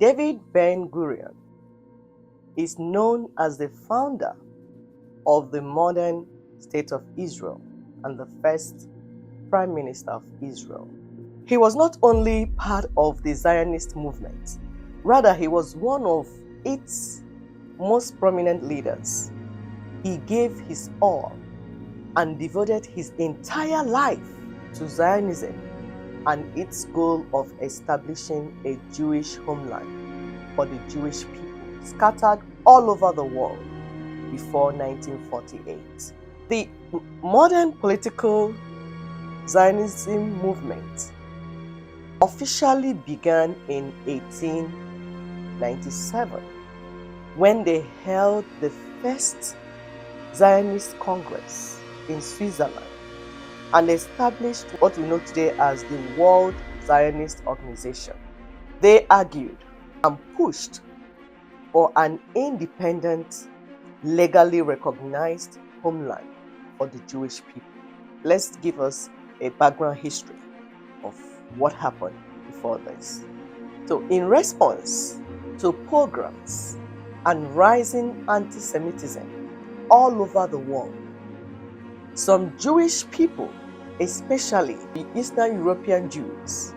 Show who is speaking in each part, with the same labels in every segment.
Speaker 1: David Ben-Gurion is known as the founder of the modern state of Israel and the first prime minister of Israel. He was not only part of the Zionist movement, rather he was one of its most prominent leaders. He gave his all and devoted his entire life to Zionism and its goal of establishing a Jewish homeland for the Jewish people scattered all over the world before 1948. The modern political Zionism movement officially began in 1897 when they held the first Zionist Congress in Switzerland and established what we know today as the World Zionist Organization. They argued and pushed for an independent, legally recognized homeland for the Jewish people. Let's give us a background history of what happened before this. So, in response to pogroms and rising anti-Semitism all over the world, some Jewish people, especially the Eastern European Jews,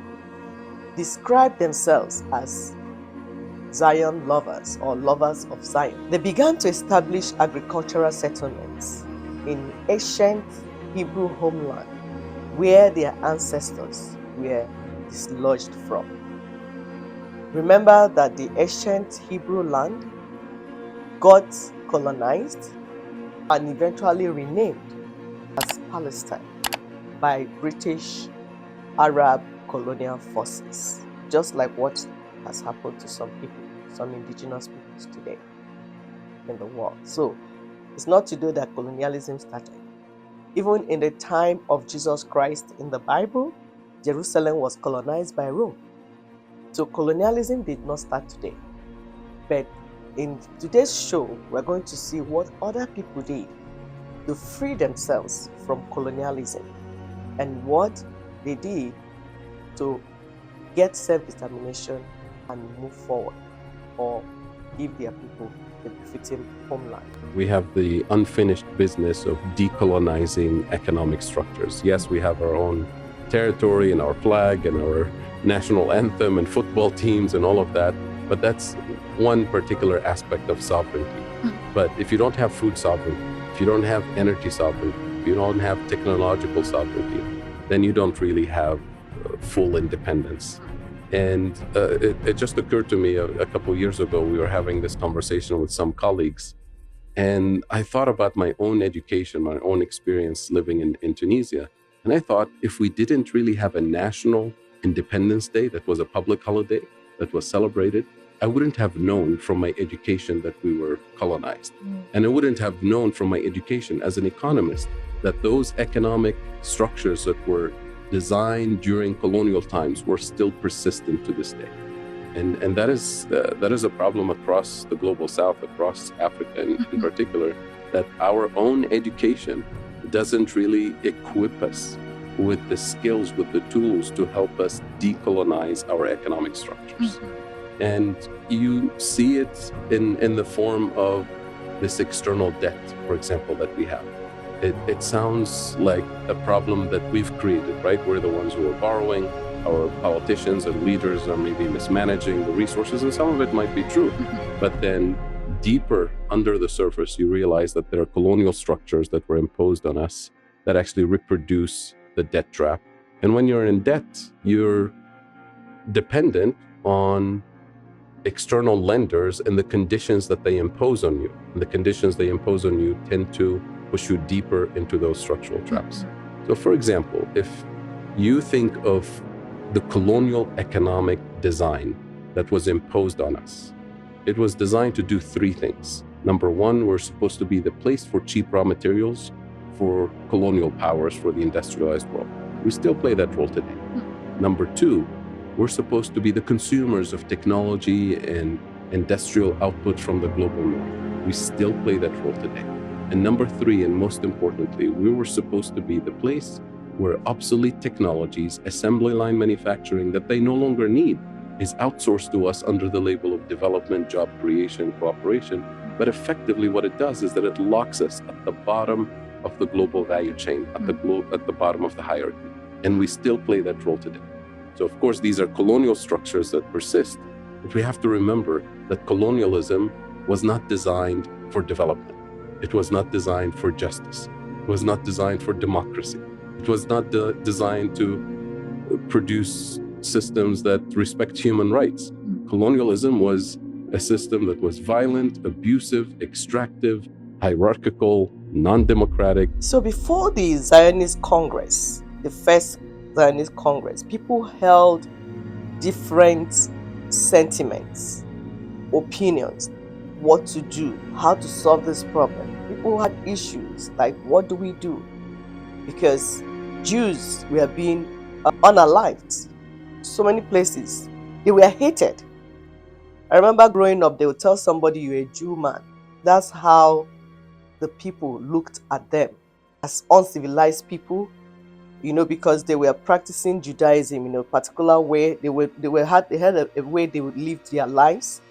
Speaker 1: described themselves as Zion lovers or lovers of Zion. They began to establish agricultural settlements in ancient Hebrew homeland where their ancestors were dislodged from. Remember that the ancient Hebrew land got colonized and eventually renamed as Palestine by British Arab colonial forces, just like what has happened to some people, some indigenous peoples today in the world. So it's not today that colonialism started. Even in the time of Jesus Christ in the Bible, Jerusalem was colonized by Rome. So colonialism did not start today. But in today's show, we're going to see what other people did to free themselves from colonialism and what they did to get self-determination and move forward or give their people a befitting homeland.
Speaker 2: We have the unfinished business of decolonizing economic structures. Yes, we have our own territory and our flag and our national anthem and football teams and all of that, but that's one particular aspect of sovereignty. But if you don't have food sovereignty, if you don't have energy sovereignty, if you don't have technological sovereignty, then you don't really have full independence. And it just occurred to me a couple of years ago, we were having this conversation with some colleagues, and I thought about my own education, my own experience living in Tunisia. And I thought, if we didn't really have a national Independence Day that was a public holiday, that was celebrated, I wouldn't have known from my education that we were colonized. And I wouldn't have known from my education as an economist that those economic structures that were designed during colonial times were still persistent to this day. And that is a problem across the global south, across Africa in particular, that our own education doesn't really equip us with the skills, with the tools to help us decolonize our economic structures. And you see it in the form of this external debt, for example, that we have. It sounds like a problem that we've created, right? We're the ones who are borrowing. Our politicians and leaders are maybe mismanaging the resources, and some of it might be true. But then deeper under the surface, you realize that there are colonial structures that were imposed on us that actually reproduce the debt trap. And when you're in debt, you're dependent on external lenders and the conditions that they impose on you. And the conditions they impose on you tend to push you deeper into those structural traps. So for example, if you think of the colonial economic design that was imposed on us, it was designed to do three things. Number one, we're supposed to be the place for cheap raw materials for colonial powers, for the industrialized world. We still play that role today. Number two, we're supposed to be the consumers of technology and industrial output from the global north. We still play that role today. And number three, and most importantly, we were supposed to be the place where obsolete technologies, assembly line manufacturing that they no longer need, is outsourced to us under the label of development, job creation, cooperation. But effectively, what it does is that it locks us at the bottom of the global value chain, at the bottom of the hierarchy. And we still play that role today. So, of course, these are colonial structures that persist. But we have to remember that colonialism was not designed for development. It was not designed for justice. It was not designed for democracy. It was not designed to produce systems that respect human rights. Colonialism was a system that was violent, abusive, extractive, hierarchical, non-democratic.
Speaker 1: So before the Zionist Congress, the first Zionist Congress, people held different sentiments, opinions, what to do, how to solve this problem. People had issues like, what do we do? Because Jews were being unalived. So many places, they were hated. I remember growing up, they would tell somebody you're a Jew man. That's how the people looked at them, as uncivilized people, because they were practicing Judaism in a particular way. They had a way they would live their lives,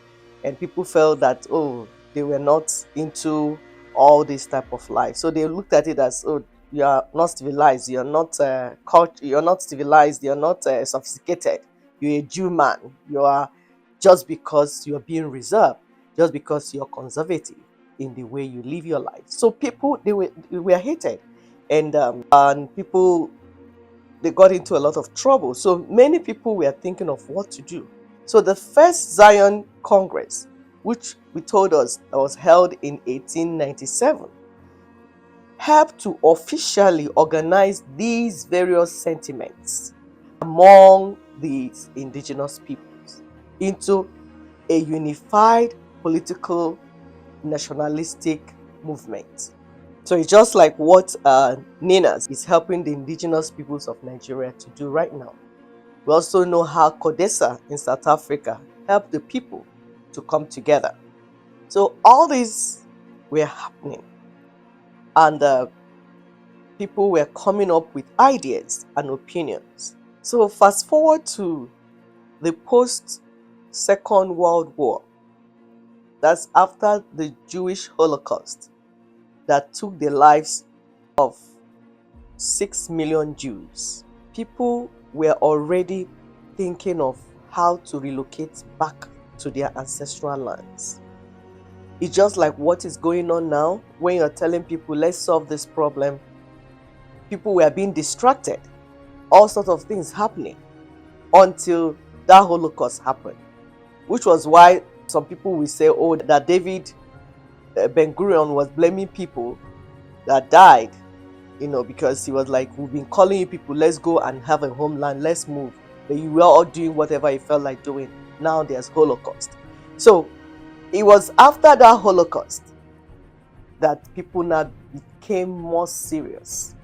Speaker 1: and people felt that, oh, they were not into all this type of life. So they looked at it as, oh, you are not civilized, you're not you're not civilized, you're not sophisticated, you're a Jew man, you are, just because you're being reserved, just because you're conservative in the way you live your life. So people, they were hated, and people, they got into a lot of trouble. So many people were thinking of what to do. So the first Zion Congress, which we told us was held in 1897, helped to officially organize these various sentiments among these indigenous peoples into a unified political nationalistic movement. So it's just like what NINAS is helping the indigenous peoples of Nigeria to do right now. We also know how CODESA in South Africa helped the people to come together. So all these were happening, and people were coming up with ideas and opinions. So fast forward to the post-Second World War. That's after the Jewish Holocaust that took the lives of 6 million Jews. People were already thinking of how to relocate back to their ancestral lands. It's just like what is going on now. When you're telling people, let's solve this problem, people were being distracted. All sorts of things happening until that Holocaust happened, which was why some people will say, oh, that David Ben-Gurion was blaming people that died, because he was like, we've been calling you people, let's go and have a homeland, let's move. But you were all doing whatever you felt like doing. Now there's Holocaust. So it was after that Holocaust that people now became more serious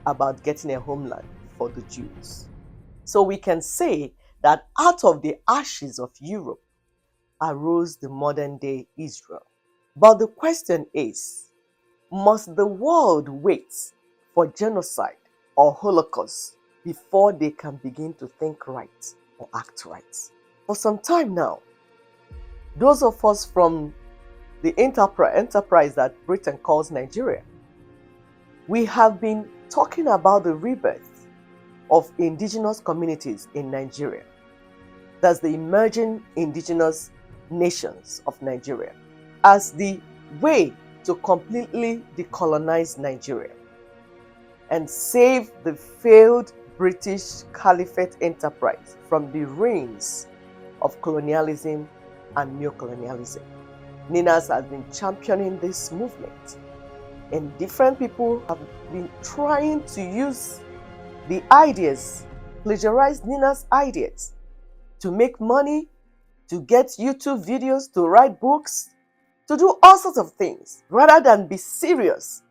Speaker 1: about getting a homeland for the Jews. So we can say that out of the ashes of Europe arose the modern day Israel. But the question is, must the world wait for genocide or Holocaust before they can begin to think right or act right? For some time now, those of us from the enterprise that Britain calls Nigeria, we have been talking about the rebirth of indigenous communities in Nigeria. That's the emerging indigenous nations of Nigeria as the way to completely decolonize Nigeria and save the failed British Caliphate enterprise from the reigns of colonialism and neocolonialism. NINAS has been championing this movement, and different people have been trying to use the ideas, plagiarize NINAS ideas, to make money, to get YouTube videos, to write books, to do all sorts of things. Rather than be serious,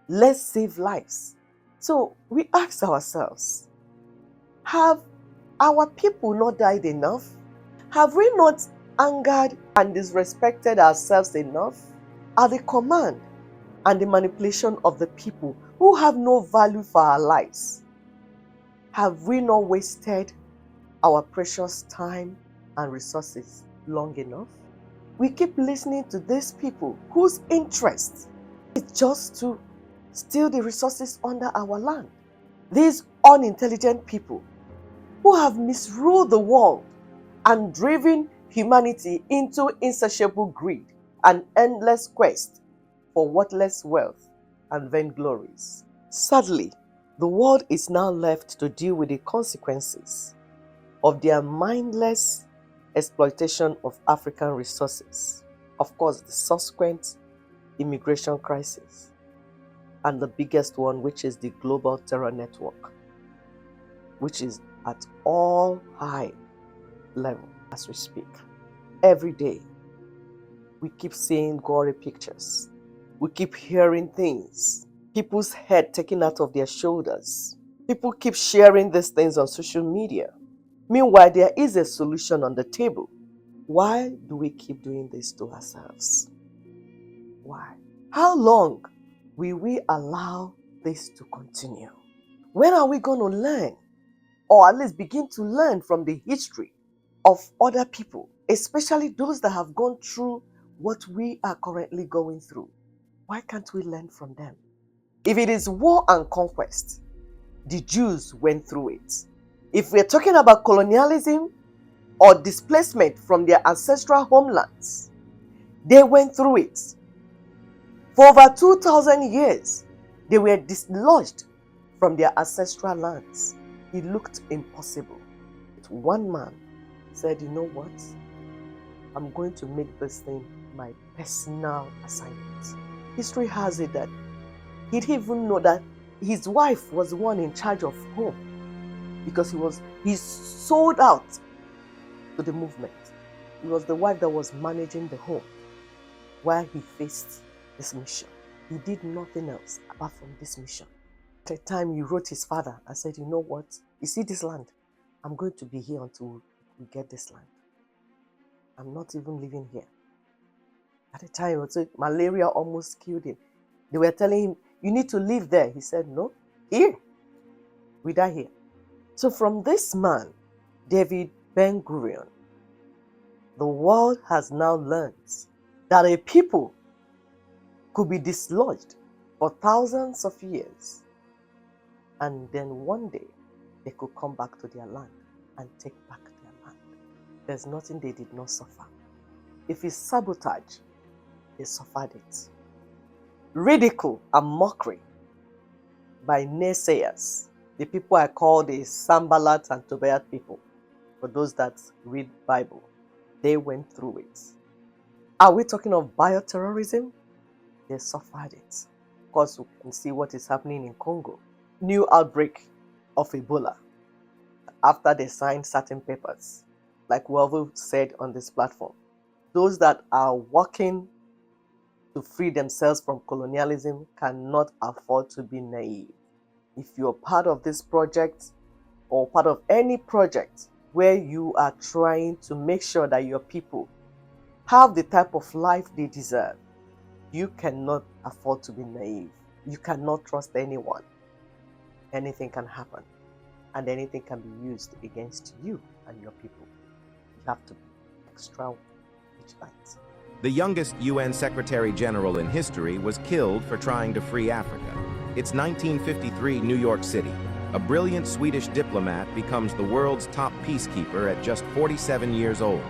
Speaker 1: let's save lives. So we ask ourselves, have our people not died enough? Have we not angered and disrespected ourselves enough? Are the command and the manipulation of the people who have no value for our lives? Have we not wasted our precious time and resources long enough, we keep listening to these people whose interest is just to steal the resources under our land. These unintelligent people who have misruled the world and driven humanity into insatiable greed and endless quest for worthless wealth and vainglories. Sadly, the world is now left to deal with the consequences of their mindless exploitation of African resources. Of course, the subsequent immigration crisis, and the biggest one, which is the global terror network, which is at all high level as we speak. Every day, we keep seeing gory pictures. We keep hearing things. People's head taken out of their shoulders. People keep sharing these things on social media. Meanwhile, there is a solution on the table. Why do we keep doing this to ourselves? Why? How long will we allow this to continue? When are we going to learn, or at least begin to learn from the history of other people, especially those that have gone through what we are currently going through? Why can't we learn from them? If it is war and conquest, the Jews went through it. If we're talking about colonialism or displacement from their ancestral homelands, they went through it. For over 2,000 years, they were dislodged from their ancestral lands. It looked impossible. But one man said, you know what? I'm going to make this thing my personal assignment. History has it that he didn't even know that his wife was the one in charge of home, because he sold out to the movement. It was the wife that was managing the home while he faced this mission. He did nothing else apart from this mission. At the time, he wrote his father and said, you know what? You see this land? I'm going to be here until we get this land. I'm not even living here. At the time, malaria almost killed him. They were telling him, you need to live there. He said, no, here. We die here. So from this man, David Ben-Gurion, the world has now learned that a people could be dislodged for thousands of years, and then one day they could come back to their land and take back their land. There's nothing they did not suffer. If it's sabotage, they suffered it. Ridicule and mockery by naysayers, the people I call the Sambalat and Tobiah people, for those that read Bible, they went through it. Are we talking of bioterrorism? They suffered it. Of course, we can see what is happening in Congo. New outbreak of Ebola after they signed certain papers. Like we have said on this platform, those that are working to free themselves from colonialism cannot afford to be naive. If you're part of this project or part of any project where you are trying to make sure that your people have the type of life they deserve, you cannot afford to be naive. You cannot trust anyone. Anything can happen, and anything can be used against you and your people. You have to be extra vigilant.
Speaker 3: The youngest UN Secretary General in history was killed for trying to free Africa. It's 1953 New York City. A brilliant Swedish diplomat becomes the world's top peacekeeper at just 47 years old.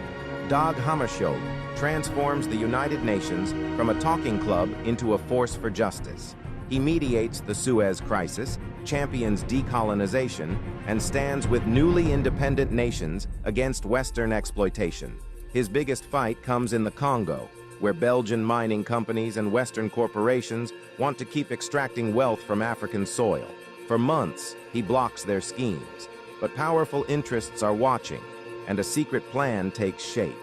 Speaker 3: Dag Hammarskjöld transforms the United Nations from a talking club into a force for justice. He mediates the Suez Crisis, champions decolonization, and stands with newly independent nations against Western exploitation. His biggest fight comes in the Congo, where Belgian mining companies and Western corporations want to keep extracting wealth from African soil. For months, he blocks their schemes, but powerful interests are watching, and a secret plan takes shape.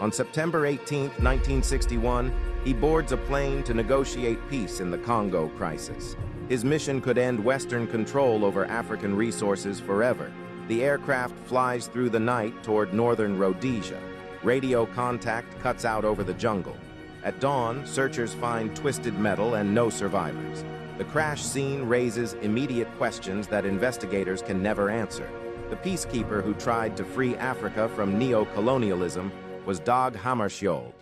Speaker 3: On September 18, 1961, he boards a plane to negotiate peace in the Congo crisis. His mission could end Western control over African resources forever. The aircraft flies through the night toward northern Rhodesia. Radio contact cuts out over the jungle. At dawn, searchers find twisted metal and no survivors. The crash scene raises immediate questions that investigators can never answer. The peacekeeper who tried to free Africa from neo-colonialism was Dag Hammarskjöld.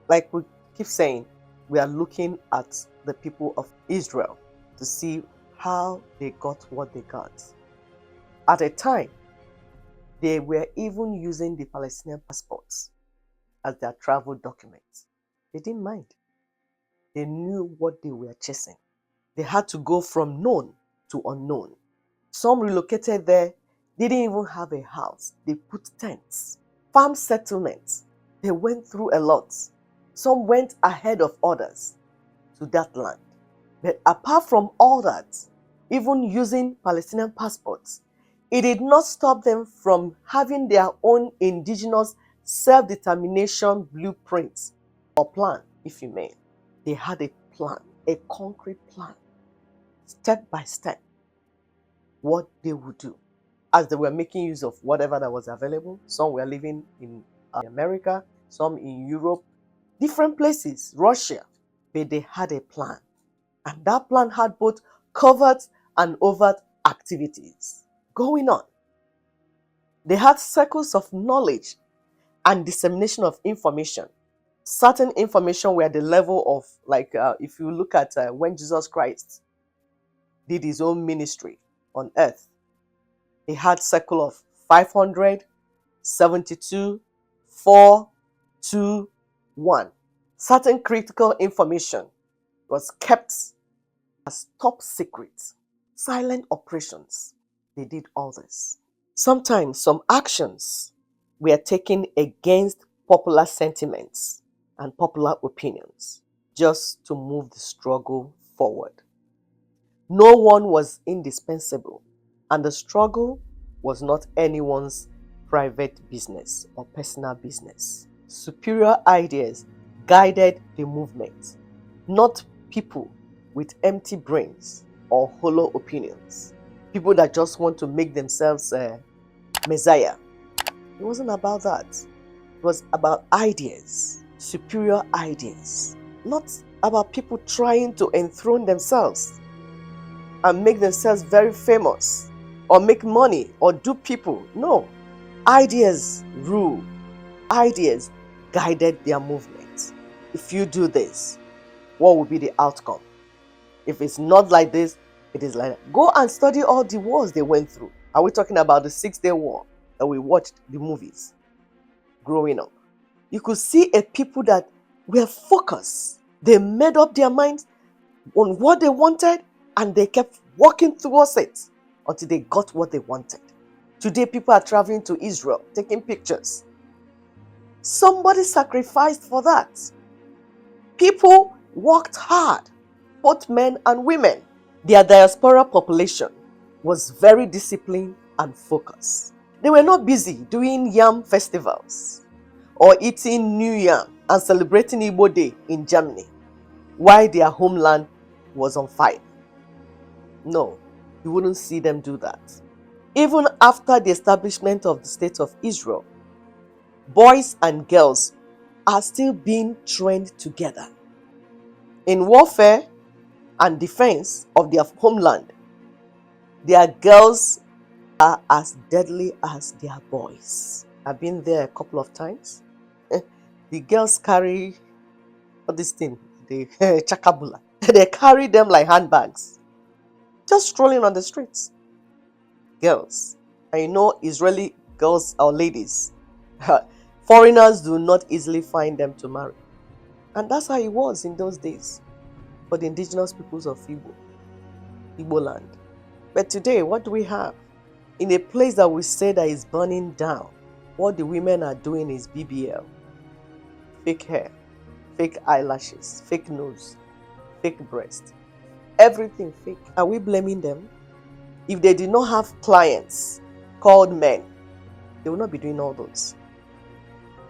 Speaker 1: Like we keep saying, we are looking at the people of Israel to see how they got what they got. At a time, they were even using the Palestinian passports as their travel documents. They didn't mind. They knew what they were chasing. They had to go from known to unknown. Some relocated there, they didn't even have a house. They put tents. Farm settlements, they went through a lot. Some went ahead of others to that land. But apart from all that, even using Palestinian passports, it did not stop them from having their own indigenous self-determination blueprints or plan, if you may. They had a plan, a concrete plan, step by step, what they would do as they were making use of whatever that was available. Some were living in America, some in Europe, different places, Russia, but they had a plan. And that plan had both covert and overt activities going on. They had circles of knowledge and dissemination of information. Certain information were the level of, like, if you look at when Jesus Christ did his own ministry on earth, he had circle of 500, 72, 4, 2, 1. Certain critical information was kept as top secret. Silent operations. They did all this. Sometimes some actions were taken against popular sentiments and popular opinions just to move the struggle forward. No one was indispensable, and the struggle was not anyone's private business or personal business. Superior ideas guided the movement, not people with empty brains or hollow opinions. People that just want to make themselves Messiah. It wasn't about that. It was about ideas, superior ideas, not about people trying to enthrone themselves and make themselves very famous or make money or do people. No. Ideas rule. Ideas guided their movement. If you do this, what will be the outcome? If it's not like this, it is like that. Go and study all the wars they went through. Are we talking about the 6-Day War that we watched the movies growing up? You could see a people that were focused. They made up their minds on what they wanted and they kept walking towards it until they got what they wanted. Today, people are traveling to Israel, taking pictures. Somebody sacrificed for that. People worked hard, both men and women. Their diaspora population was very disciplined and focused. They were not busy doing yam festivals or eating new yam and celebrating Igbo Day in Germany while their homeland was on fire. No, you wouldn't see them do that. Even after the establishment of the State of Israel, boys and girls are still being trained together in warfare and defense of their homeland. Their girls are as deadly as their boys. I've been there a couple of times. The girls carry all this thing, the chakabula. They carry them like handbags, just strolling on the streets. Girls. And you know, Israeli girls or ladies, foreigners do not easily find them to marry. And that's how it was in those days for the indigenous peoples of Igbo land. But today, what do we have? In a place that we say that is burning down, what the women are doing is BBL. Fake hair, fake eyelashes, fake nose, fake breast. Everything fake. Are we blaming them? If they did not have clients called men, they will not be doing all those.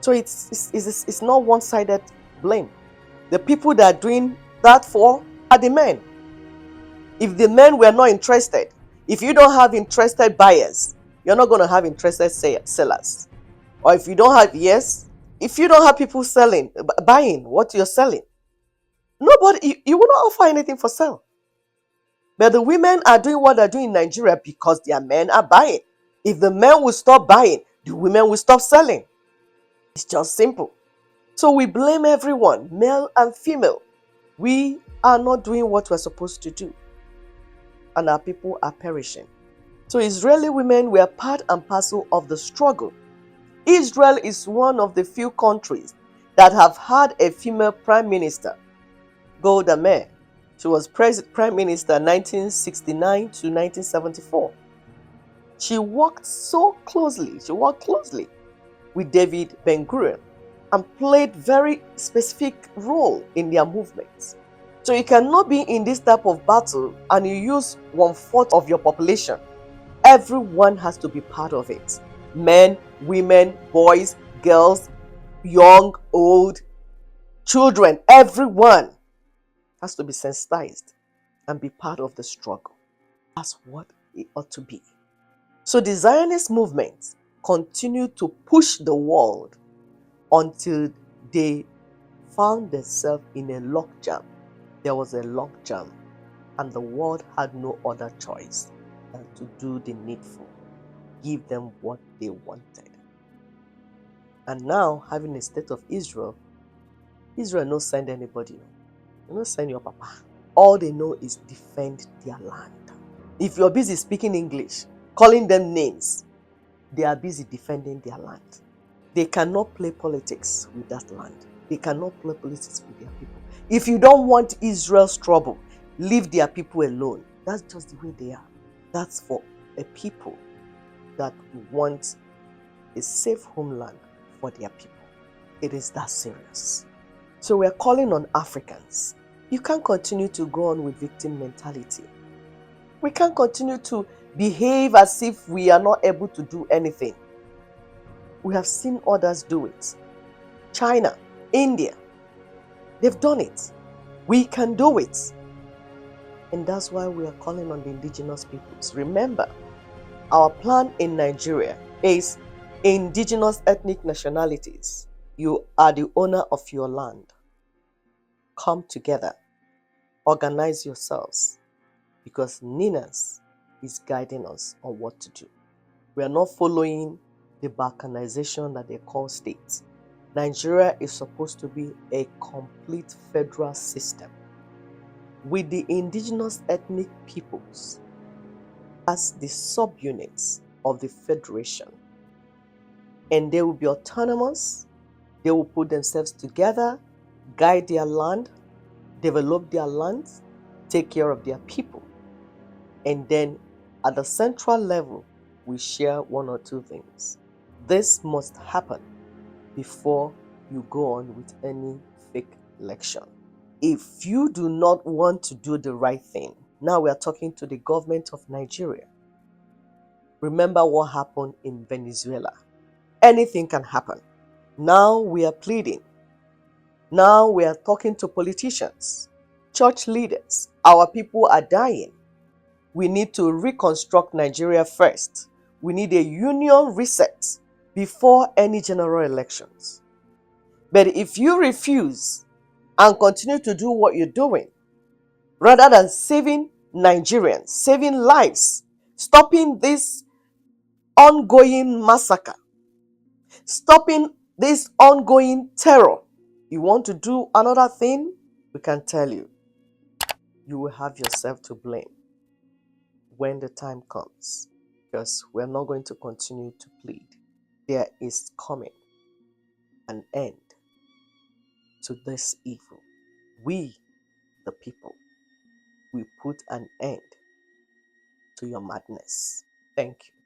Speaker 1: So it's not one-sided blame. The people that are doing that for are the men. If the men were not interested, if you don't have interested buyers, you're not going to have interested sellers. Or if you don't have, if you don't have people buying what you're selling, nobody, you will not offer anything for sale. But the women are doing what they're doing in Nigeria because their men are buying. If the men will stop buying, the women will stop selling. It's just simple. So we blame everyone, male and female. We are not doing what we're supposed to do, and our people are perishing. So Israeli women were part and parcel of the struggle. Israel is one of the few countries that have had a female prime minister, Golda Meir. She was prime minister 1969 to 1974. She worked closely with David Ben-Gurion and played very specific role in their movements. So you cannot be in this type of battle and you use 1/4 of your population. Everyone has to be part of it. Men, women, boys, girls, young, old, children, everyone has to be sensitized and be part of the struggle. That's what it ought to be. So the Zionist movement continued to push the world until they found themselves in a logjam. There was a logjam, and the world had no other choice than to do the needful, give them what they wanted. And now, having a state of Israel no send anybody. They no send your papa. All they know is defend their land. If you're busy speaking English, calling them names, they are busy defending their land. They cannot play politics with that land. They cannot play politics with their people. If you don't want Israel's trouble, leave their people alone. That's just the way they are. That's for a people that want a safe homeland for their people. It is that serious. So we're calling on Africans. You can't continue to go on with victim mentality. We can't continue to behave as if we are not able to do anything. We have seen others do it. China, India, they've done it. We can do it. And that's why we are calling on the indigenous peoples. Remember, our plan in Nigeria is indigenous ethnic nationalities. You are the owner of your land. Come together. Organize yourselves. Because Ninas is guiding us on what to do. We are not following the balkanization that they call states. Nigeria is supposed to be a complete federal system with the indigenous ethnic peoples as the subunits of the federation. And they will be autonomous. They will put themselves together, guide their land, develop their lands, take care of their people. And then at the central level, we share one or two things. This must happen before you go on with any fake election. If you do not want to do the right thing, now we are talking to the government of Nigeria. Remember what happened in Venezuela. Anything can happen. Now we are pleading. Now we are talking to politicians, church leaders. Our people are dying. We need to reconstruct Nigeria first. We need a union reset before any general elections. But if you refuse and continue to do what you're doing, rather than saving Nigerians, saving lives, stopping this ongoing massacre, stopping this ongoing terror, you want to do another thing, we can tell you, you will have yourself to blame when the time comes, because we're not going to continue to plead. There is coming an end to this evil. We, the people, we put an end to your madness. Thank you.